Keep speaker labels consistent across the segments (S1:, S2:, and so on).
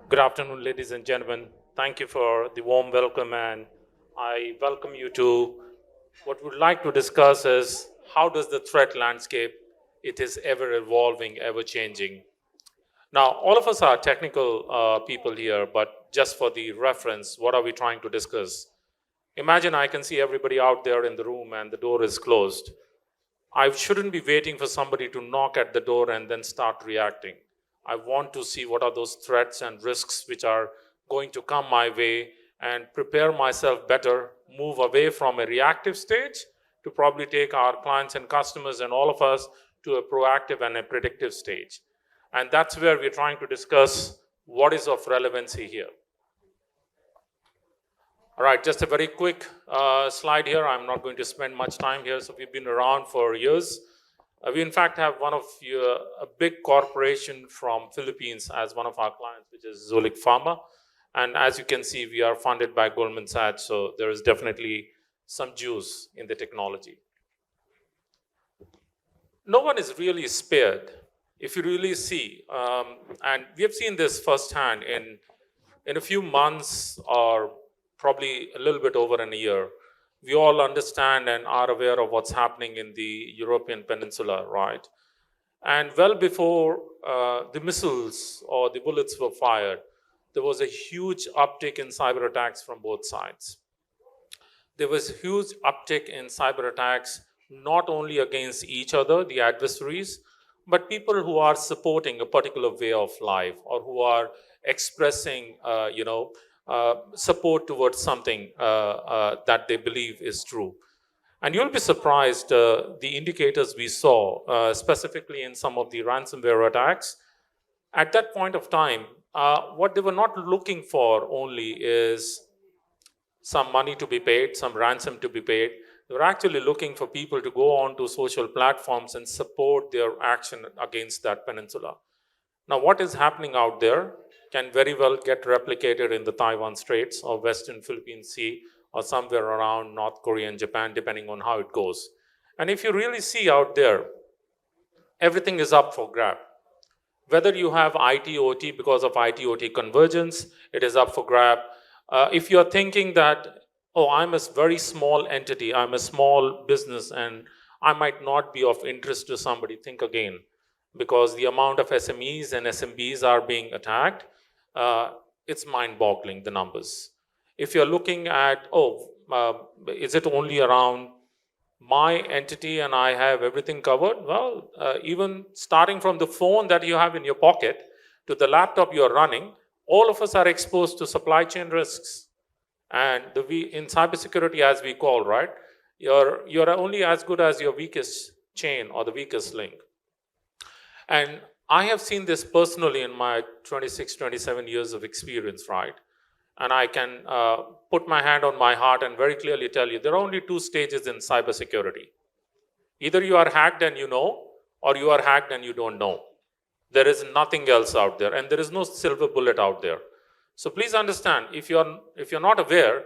S1: Good afternoon, ladies and gentlemen. Thank you for the warm welcome, and I welcome you to what we'd like to discuss is how does the threat landscape, it is ever evolving, ever changing. Now, all of us are technical people here, but just for the reference, what are we trying to discuss? Imagine I can see everybody out there in the room and the door is closed. I shouldn't be waiting for somebody to knock at the door and then start reacting. I want to see what are those threats and risks which are going to come my way and prepare myself better, move away from a reactive stage to probably take our clients and customers and all of us to a proactive and a predictive stage. And that's where we're trying to discuss what is of relevancy here. All right, just a very quick slide here. I'm not going to spend much time here. So we've been around for years. We in fact have one of a big corporation from Philippines as one of our clients, which is CYFIRMA. And as you can see, we are funded by Goldman Sachs. So there is definitely some juice in the technology. No one is really spared. If you really see, and we have seen this firsthand in a few months or probably a little bit over in a year, we all understand and are aware of what's happening in the European peninsula, right? And well before the missiles or the bullets were fired, there was a huge uptick in cyber attacks from both sides. There was a huge uptick in cyber attacks, not only against each other, the adversaries, but people who are supporting a particular way of life or who are expressing, support towards something that they believe is true. And you'll be surprised the indicators we saw, specifically in some of the ransomware attacks. At that point of time, what they were not looking for only is some money to be paid, some ransom to be paid. They were actually looking for people to go on to social platforms and support their action against that peninsula. Now, what is happening out there can very well get replicated in the Taiwan Straits or Western Philippine Sea or somewhere around North Korea and Japan, depending on how it goes. And if you really see out there, everything is up for grab. Whether you have IT/OT because of IT/OT convergence, it is up for grab. If you're thinking that, oh, I'm a very small entity, I'm a small business, and I might not be of interest to somebody, think again. Because the amount of SMEs and SMBs are being attacked, it's mind-boggling, the numbers. If you're looking at, is it only around my entity and I have everything covered? Well, even starting from the phone that you have in your pocket to the laptop you're running, all of us are exposed to supply chain risks. And in cybersecurity, as we call, right, you're only as good as your weakest chain or the weakest link. And I have seen this personally in my 26, 27 years of experience, right? And I can put my hand on my heart and very clearly tell you, there are only two stages in cybersecurity. Either you are hacked and you know, or you are hacked and you don't know. There is nothing else out there, and there is no silver bullet out there. So please understand, if you're not aware,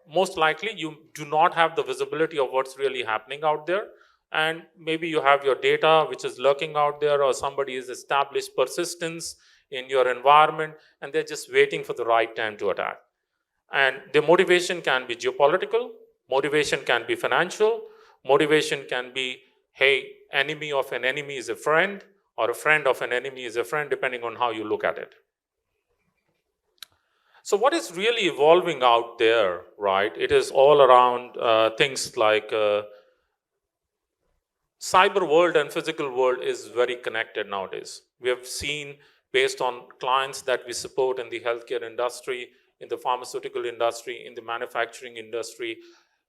S1: most likely you do not have the visibility of what's really happening out there. And maybe you have your data which is lurking out there, or somebody has established persistence in your environment, and they're just waiting for the right time to attack. And the motivation can be geopolitical, motivation can be financial, motivation can be, hey, enemy of an enemy is a friend, or a friend of an enemy is a friend, depending on how you look at it. So what is really evolving out there, right? It is all around things like cyber world and physical world is very connected nowadays. We have seen, based on clients that we support in the healthcare industry, in the pharmaceutical industry, in the manufacturing industry,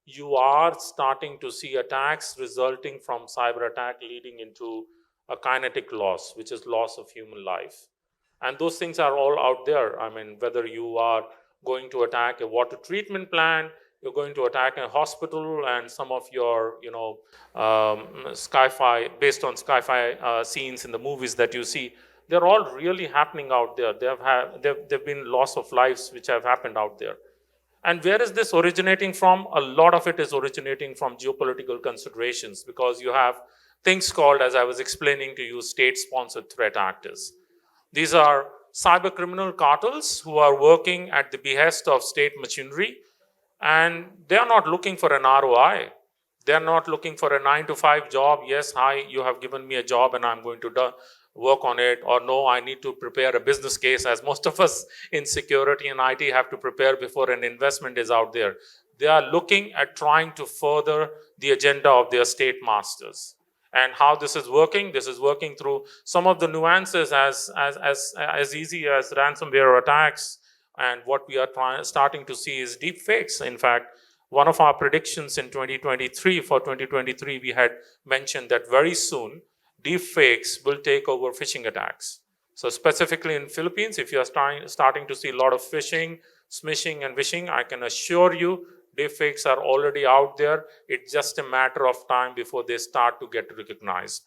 S1: you are starting to see attacks resulting from cyber attack leading into a kinetic loss, which is loss of human life. And those things are all out there. I mean, whether you are going to attack a water treatment plant, you're going to attack a hospital, and some of your, sci-fi, based on sci-fi scenes in the movies that you see, they're all really happening out there. There've been loss of lives which have happened out there. And where is this originating from? A lot of it is originating from geopolitical considerations, because you have things called, as I was explaining to you, state-sponsored threat actors. These are cyber criminal cartels who are working at the behest of state machinery, and they are not looking for an ROI. They are not looking for a 9-to-5 job. Yes, hi, you have given me a job and I'm going to work on it. Or no, I need to prepare a business case, as most of us in security and IT have to prepare before an investment is out there. They are looking at trying to further the agenda of their state masters. And how this is working through some of the nuances as easy as ransomware attacks. And what we are starting to see is deep fakes. In fact, one of our predictions in 2023, for 2023, we had mentioned that very soon, deep fakes will take over phishing attacks. So specifically in Philippines, if you are starting to see a lot of phishing, smishing, and wishing, I can assure you, deep fakes are already out there. It's just a matter of time before they start to get recognized.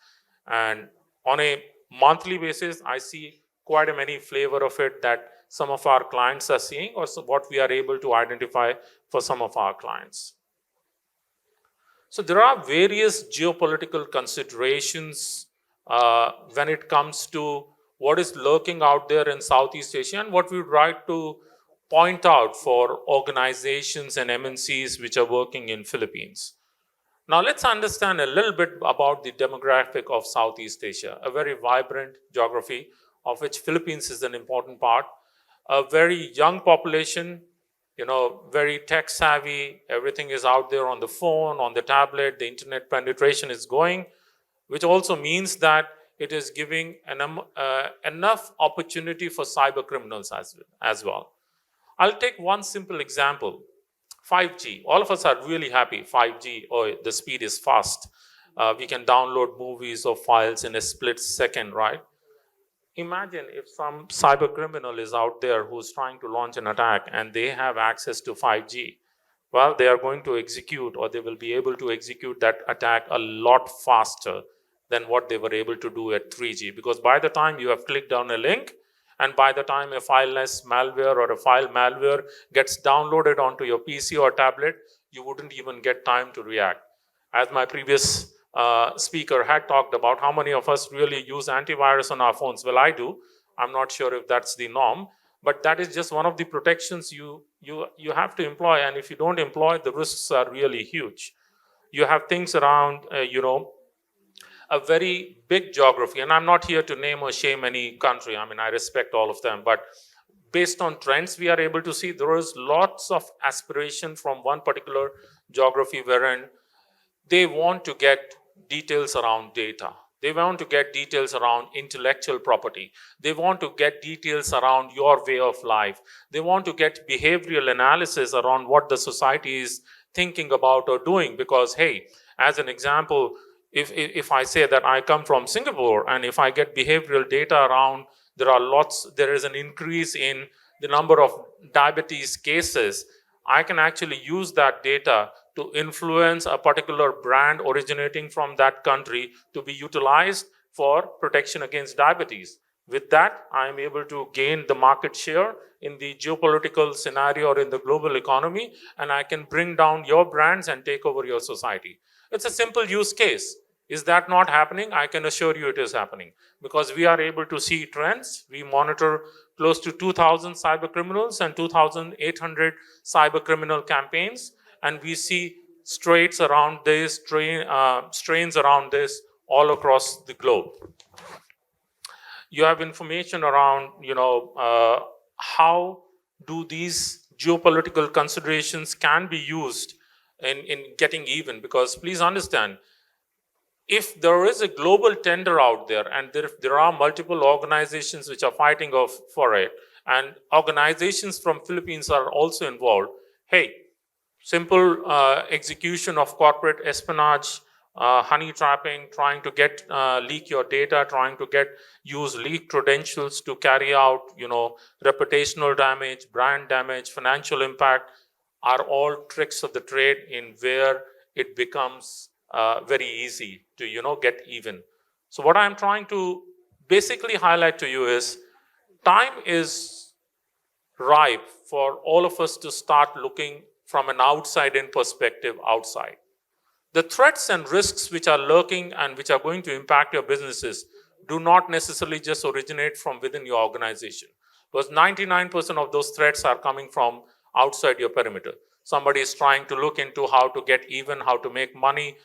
S1: And on a monthly basis, I see quite a many flavor of it that some of our clients are seeing, or what we are able to identify for some of our clients. So there are various geopolitical considerations when it comes to what is lurking out there in Southeast Asia, and what we would like to point out for organizations and MNCs which are working in Philippines. Now let's understand a little bit about the demographic of Southeast Asia, a very vibrant geography of which Philippines is an important part. A very young population, very tech savvy. Everything is out there on the phone, on the tablet. The internet penetration is going, which also means that it is giving enough opportunity for cyber criminals as well. I'll take one simple example. 5G. All of us are really happy. 5G, the speed is fast. We can download movies or files in a split second, right? Imagine if some cyber criminal is out there who's trying to launch an attack and they have access to 5G. Well, they are going to execute, or they will be able to execute that attack a lot faster than what they were able to do at 3G. Because by the time you have clicked on a link, and by the time a fileless malware or a file malware gets downloaded onto your PC or tablet, you wouldn't even get time to react. As my previous speaker had talked about, how many of us really use antivirus on our phones? Well, I do. I'm not sure if that's the norm, but that is just one of the protections you have to employ. And if you don't employ, the risks are really huge. You have things around, a very big geography. And I'm not here to name or shame any country. I mean, I respect all of them. But based on trends we are able to see, there is lots of aspiration from one particular geography wherein they want to get details around data. They want to get details around intellectual property. They want to get details around your way of life. They want to get behavioral analysis around what the society is thinking about or doing. Because, hey, as an example, if I say that I come from Singapore, and if I get behavioral data around, there is an increase in the number of diabetes cases, I can actually use that data to influence a particular brand originating from that country to be utilized for protection against diabetes. With that, I am able to gain the market share in the geopolitical scenario or in the global economy, and I can bring down your brands and take over your society. It's a simple use case. Is that not happening? I can assure you it is happening, because we are able to see trends. We monitor close to 2,000 cyber criminals and 2,800 cyber criminal campaigns, and we see strains around this all across the globe. You have information around, how do these geopolitical considerations can be used in getting even. Because please understand, if there is a global tender out there, and there are multiple organizations which are fighting for it, and organizations from Philippines are also involved, hey, simple execution of corporate espionage, honey trapping, trying to leak your data, trying to use leaked credentials to carry out, reputational damage, brand damage, financial impact, are all tricks of the trade in where it becomes very easy to, get even. So what I'm trying to basically highlight to you is, time is ripe for all of us to start looking from an outside-in perspective outside. The threats and risks which are lurking and which are going to impact your businesses do not necessarily just originate from within your organization. because 99% of those threats are coming from outside your perimeter. Somebody is trying to look into how to get even, how to make money.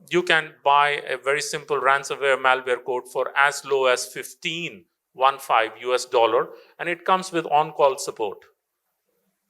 S1: You can buy a very simple ransomware malware code for as low as 15 US dollar, and it comes with on-call support.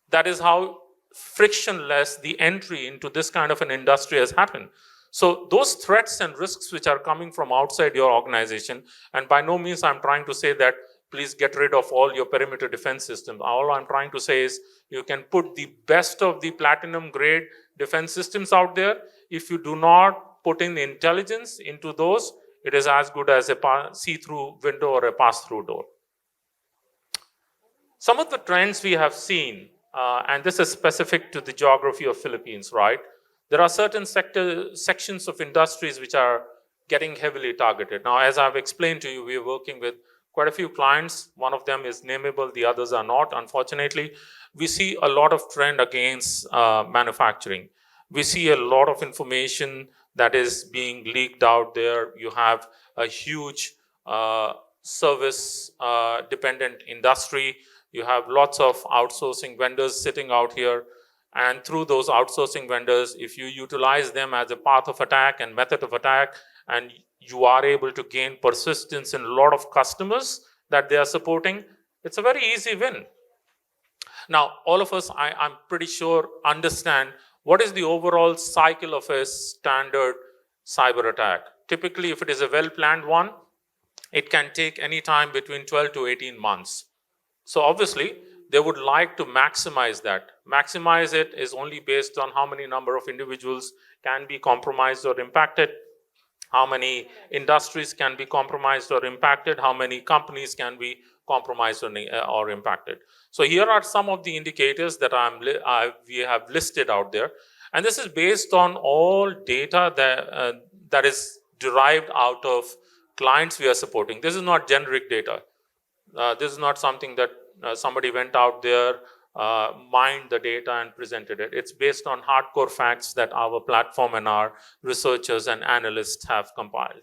S1: That is how frictionless the entry into this kind of an industry has happened. So those threats and risks which are coming from outside your organization, and by no means I'm trying to say that please get rid of all your perimeter defense systems. All I'm trying to say is you can put the best of the platinum grade defense systems out there. If you do not put in the intelligence into those, it is as good as a see-through window or a pass-through door. Some of the trends we have seen, and this is specific to the geography of Philippines, right? There are certain sections of industries which are getting heavily targeted. Now, as I've explained to you, we are working with quite a few clients. One of them is nameable, the others are not, unfortunately. We see a lot of trend against manufacturing. We see a lot of information that is being leaked out there. You have a huge service dependent industry. You have lots of outsourcing vendors sitting out here. And through those outsourcing vendors, if you utilize them as a path of attack and method of attack, and you are able to gain persistence in a lot of customers that they are supporting, it's a very easy win. Now, all of us, I'm pretty sure, understand what is the overall cycle of a standard cyber attack. Typically, if it is a well-planned one, it can take any time between 12 to 18 months. So obviously, they would like to maximize that. Maximize it is only based on how many number of individuals can be compromised or impacted, how many industries can be compromised or impacted, how many companies can be compromised or impacted. So here are some of the indicators that we have listed out there. And this is based on all data that is derived out of clients we are supporting. This is not generic data. This is not something that somebody went out there, mined the data and presented it. It's based on hardcore facts that our platform and our researchers and analysts have compiled.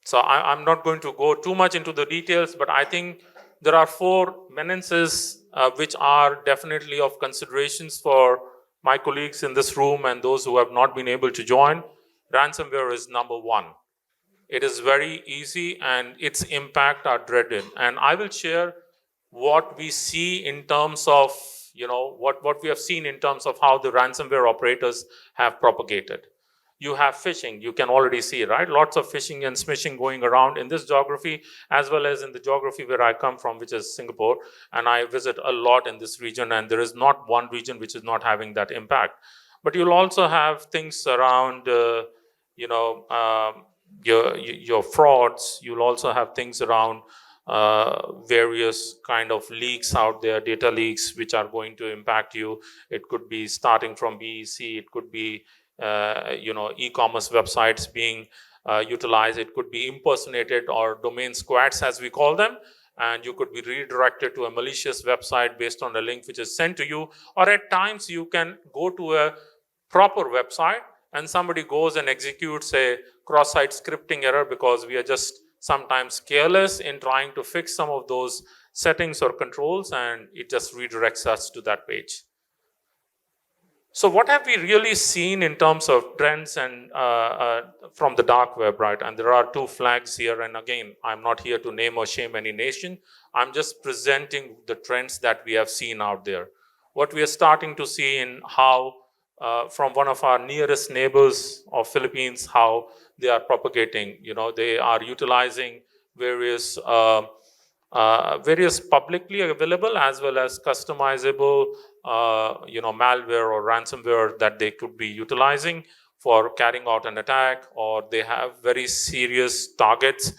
S1: So I'm not going to go too much into the details, but I think there are 4 menaces which are definitely of considerations for my colleagues in this room and those who have not been able to join. Ransomware is number 1. It is very easy and its impact are dreaded. And I will share what we see in terms of, what we have seen in terms of how the ransomware operators have propagated. You have phishing, you can already see, right? Lots of phishing and smishing going around in this geography, as well as in the geography where I come from, which is Singapore. And I visit a lot in this region, and there is not one region which is not having that impact. But you'll also have things around, your frauds. You'll also have things around various kind of leaks out there, data leaks, which are going to impact you. It could be starting from BEC, it could be e-commerce websites being utilized, it could be impersonated or domain squads as we call them, and you could be redirected to a malicious website based on a link which is sent to you. Or at times you can go to a proper website and somebody goes and executes a cross-site scripting error because we are just sometimes careless in trying to fix some of those settings or controls, and it just redirects us to that page. So what have we really seen in terms of trends and from the dark web, right? And there are 2 flags here. And again, I'm not here to name or shame any nation. I'm just presenting the trends that we have seen out there. What we are starting to see in how from one of our nearest neighbors of Philippines, how they are propagating. They are utilizing various publicly available as well as customizable, malware or ransomware that they could be utilizing for carrying out an attack, or they have very serious targets.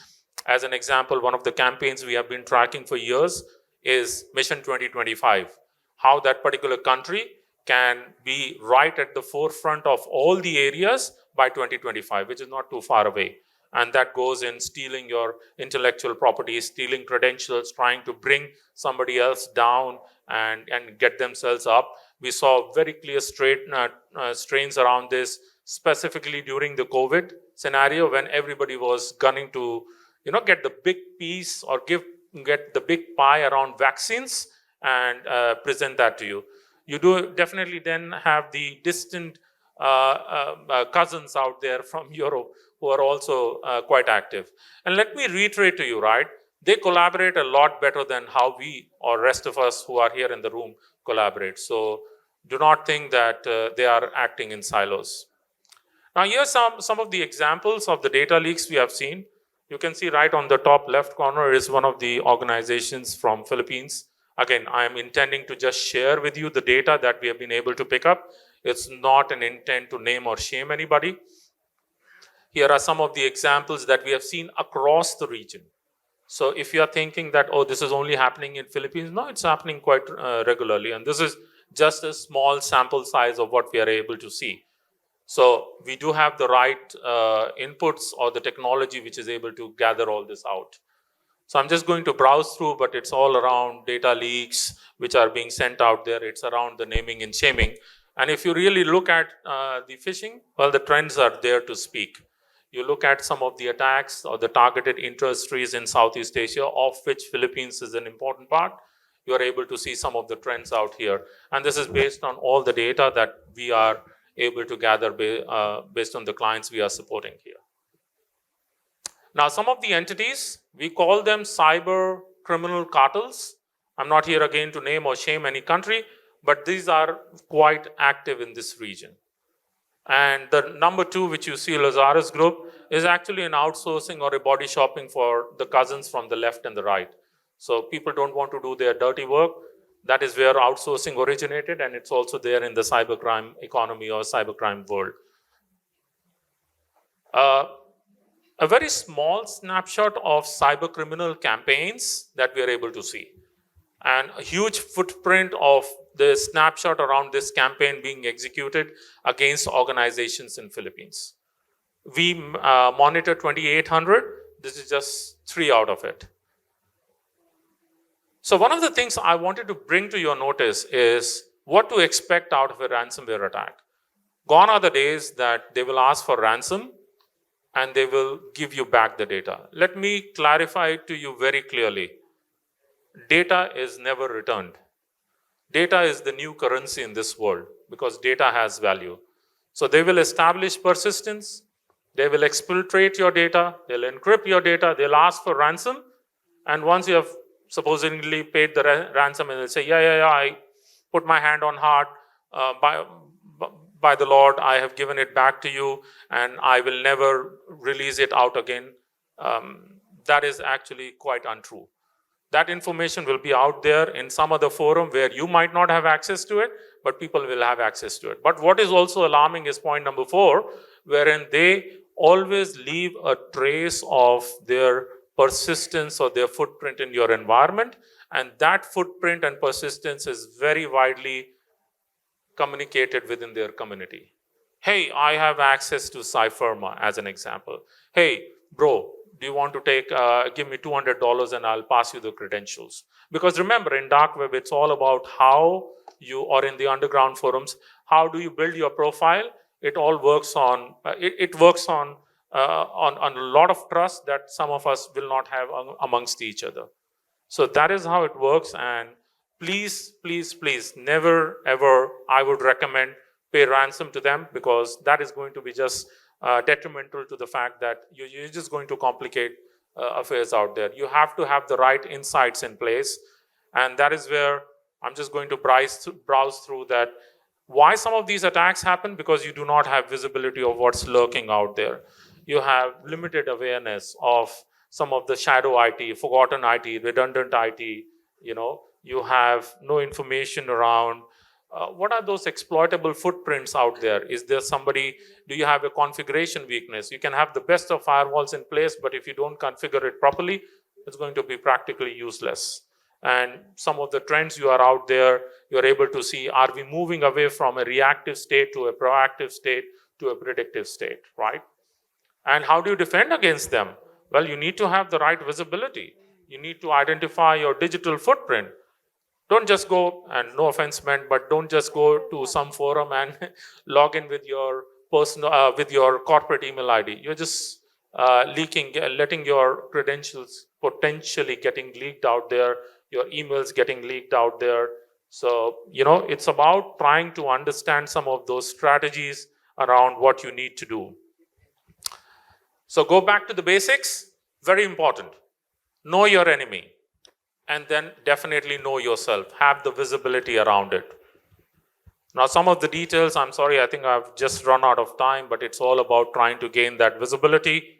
S1: As an example, one of the campaigns we have been tracking for years is Mission 2025, how that particular country can be right at the forefront of all the areas by 2025, which is not too far away. And that goes in stealing your intellectual property, stealing credentials, trying to bring somebody else down and get themselves up. We saw very clear strains around this, specifically during the COVID scenario when everybody was gunning to, get the big piece or give get the big pie around vaccines and present that to you. You do definitely then have the distant cousins out there from Europe who are also quite active. And let me reiterate to you, right? They collaborate a lot better than how we or rest of us who are here in the room collaborate. So do not think that they are acting in silos. Now, here are some of the examples of the data leaks we have seen. You can see right on the top left corner is one of the organizations from Philippines. Again, I am intending to just share with you the data that we have been able to pick up. It's not an intent to name or shame anybody. Here are some of the examples that we have seen across the region. So if you are thinking that, oh, this is only happening in Philippines, no, it's happening quite regularly. And this is just a small sample size of what we are able to see. So we do have the right inputs or the technology which is able to gather all this out. So I'm just going to browse through, but it's all around data leaks which are being sent out there. It's around the naming and shaming. And if you really look at the phishing, well, the trends are there to speak. You look at some of the attacks or the targeted industries in Southeast Asia, of which Philippines is an important part. You are able to see some of the trends out here. And this is based on all the data that we are able to gather based on the clients we are supporting here. Now, some of the entities, we call them cyber criminal cartels. I'm not here again to name or shame any country, but these are quite active in this region. And the number two, which you see, Lazarus Group, is actually an outsourcing or a body shopping for the cousins from the left and the right. So people don't want to do their dirty work. That is where outsourcing originated, and it's also there in the cybercrime economy or cybercrime world. A very small snapshot of cyber criminal campaigns that we are able to see, and a huge footprint of the snapshot around this campaign being executed against organizations in Philippines. We monitor 2,800. This is just 3 out of it. So one of the things I wanted to bring to your notice is what to expect out of a ransomware attack. Gone are the days that they will ask for ransom and they will give you back the data. Let me clarify it to you very clearly. Data is never returned. Data is the new currency in this world because data has value. So they will establish persistence, they will exfiltrate your data, they'll encrypt your data, they'll ask for ransom, and once you have supposedly paid the ransom, and they'll say, yeah, I put my hand on heart, by the Lord, I have given it back to you, and I will never release it out again. That is actually quite untrue. That information will be out there in some other forum where you might not have access to it, but people will have access to it. But what is also alarming is point number 4, wherein they always leave a trace of their persistence or their footprint in your environment. And that footprint and persistence is very widely communicated within their community. Hey, I have access to CYFIRMA as an example. Hey, bro, do you want to give me $200 and I'll pass you the credentials? Because remember, in dark web, it's all about how you, or in the underground forums, how do you build your profile? It all works on, it works on a lot of trust that some of us will not have amongst each other. So that is how it works. And please, please, please, never ever, I would recommend pay ransom to them, because that is going to be just detrimental to the fact that you're just going to complicate affairs out there. You have to have the right insights in place. And that is where I'm just going to browse through that. Why some of these attacks happen? Because you do not have visibility of what's lurking out there. You have limited awareness of some of the shadow IT, forgotten IT, redundant IT. You have no information around what are those exploitable footprints out there. Is there somebody, do you have a configuration weakness? You can have the best of firewalls in place, but if you don't configure it properly, it's going to be practically useless. And some of the trends you are out there, you're able to see, are we moving away from a reactive state to a proactive state to a predictive state, right? And how do you defend against them? Well, you need to have the right visibility. You need to identify your digital footprint. Don't just go, and no offense meant, but don't just go to some forum and log in with your personal, with your corporate email ID. You're just letting your credentials potentially getting leaked out there, your emails getting leaked out there. So, it's about trying to understand some of those strategies around what you need to do. So go back to the basics, very important. Know your enemy, and then definitely know yourself. Have the visibility around it. Now, some of the details, I'm sorry, I think I've just run out of time, but it's all about trying to gain that visibility.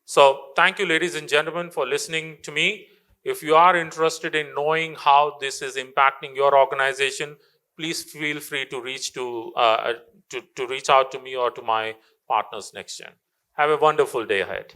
S1: So thank you, ladies and gentlemen, for listening to me. If you are interested in knowing how this is impacting your organization, please feel free to reach out to me or to my partners next gen. Have a wonderful day ahead.